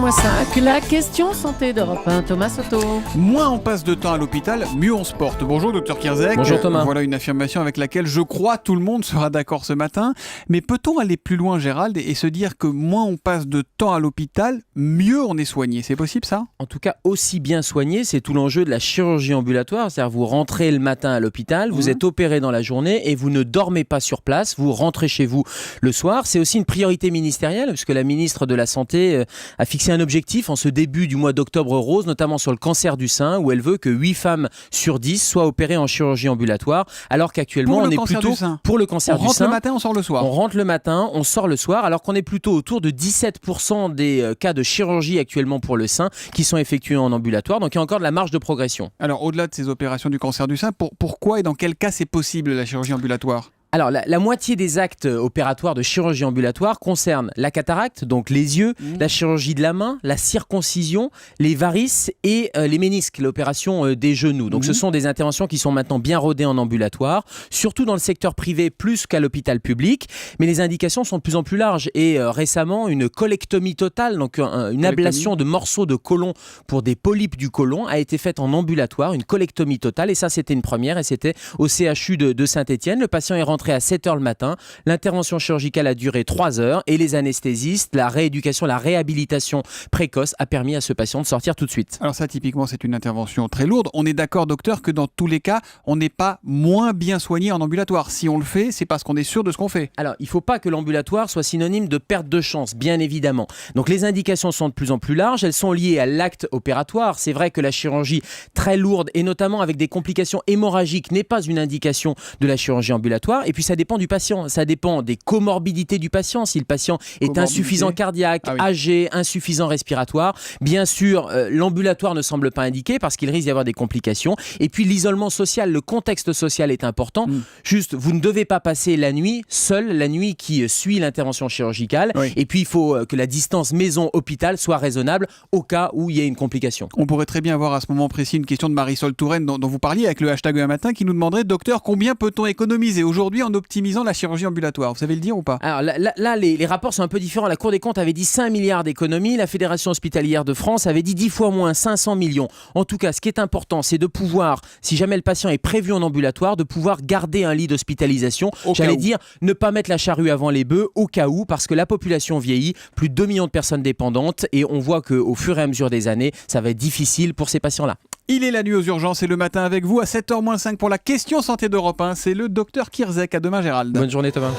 7h-5, la question santé d'Europe 1, Thomas Soto. Moins on passe de temps à l'hôpital, mieux on se porte. Bonjour Dr Kierzek. Bonjour Thomas. Voilà une affirmation avec laquelle je crois tout le monde sera d'accord ce matin. Mais peut-on aller plus loin, Gérald, et se dire que moins on passe de temps à l'hôpital, mieux on est soigné? C'est possible ça? En tout cas, aussi bien soigné, c'est tout l'enjeu de la chirurgie ambulatoire. C'est-à-dire vous rentrez le matin à l'hôpital, vous êtes opéré dans la journée et vous ne dormez pas sur place, vous rentrez chez vous le soir. C'est aussi une priorité ministérielle puisque la ministre de la Santé a fixé un objectif en ce début du mois d'octobre rose, notamment sur le cancer du sein, où elle veut que 8 femmes sur 10 soient opérées en chirurgie ambulatoire, alors qu'actuellement on est plutôt pour le cancer du sein. On rentre le matin, on sort le soir. On rentre le matin, on sort le soir, alors qu'on est plutôt autour de 17% des cas de chirurgie actuellement pour le sein qui sont effectués en ambulatoire, donc il y a encore de la marge de progression. Alors au-delà de ces opérations du cancer du sein, pourquoi et dans quel cas c'est possible la chirurgie ambulatoire? Alors, la moitié des actes opératoires de chirurgie ambulatoire concernent la cataracte, donc les yeux, la chirurgie de la main, la circoncision, les varices et les ménisques, l'opération des genoux. Donc, ce sont des interventions qui sont maintenant bien rodées en ambulatoire, surtout dans le secteur privé plus qu'à l'hôpital public. Mais les indications sont de plus en plus larges. Et récemment, une colectomie totale, donc une ablation de morceaux de côlon pour des polypes du côlon, a été faite en ambulatoire, une colectomie totale. Et ça, c'était une première et c'était au CHU de Saint-Étienne. Le patient est rentré à 7h le matin, l'intervention chirurgicale a duré 3 heures et les anesthésistes, la rééducation, la réhabilitation précoce a permis à ce patient de sortir tout de suite. Alors ça, typiquement, c'est une intervention très lourde. On est d'accord, docteur, que dans tous les cas, on n'est pas moins bien soigné en ambulatoire. Si on le fait, c'est parce qu'on est sûr de ce qu'on fait. Alors, il ne faut pas que l'ambulatoire soit synonyme de perte de chance, bien évidemment. Donc les indications sont de plus en plus larges, elles sont liées à l'acte opératoire. C'est vrai que la chirurgie très lourde et notamment avec des complications hémorragiques n'est pas une indication de la chirurgie ambulatoire. Et puis ça dépend du patient, ça dépend des comorbidités du patient. Si le patient est insuffisant cardiaque, âgé, insuffisant respiratoire, bien sûr, l'ambulatoire ne semble pas indiqué parce qu'il risque d'y avoir des complications. Et puis l'isolement social, le contexte social est important. Juste, vous ne devez pas passer la nuit seul, la nuit qui suit l'intervention chirurgicale. Et puis il faut que la distance maison-hôpital soit raisonnable au cas où il y a une complication. On pourrait très bien avoir à ce moment précis une question de Marisol Touraine dont vous parliez avec le hashtag un matin qui nous demanderait: docteur, combien peut-on économiser aujourd'hui en optimisant la chirurgie ambulatoire? Vous savez le dire ou pas? Alors là les rapports sont un peu différents. La Cour des comptes avait dit 5 milliards d'économies, la Fédération hospitalière de France avait dit 10 fois moins, 500 millions. En tout cas, ce qui est important, c'est de pouvoir, si jamais le patient est prévu en ambulatoire, de pouvoir garder un lit d'hospitalisation. J'allais dire, ne pas mettre la charrue avant les bœufs au cas où, parce que la population vieillit, plus de 2 millions de personnes dépendantes, et on voit qu'au fur et à mesure des années, ça va être difficile pour ces patients-là. Il est la nuit aux urgences et le matin avec vous à 7h-5 pour la question santé d'Europe 1. C'est le docteur Kierzek. À demain, Gérald. Bonne journée Thomas.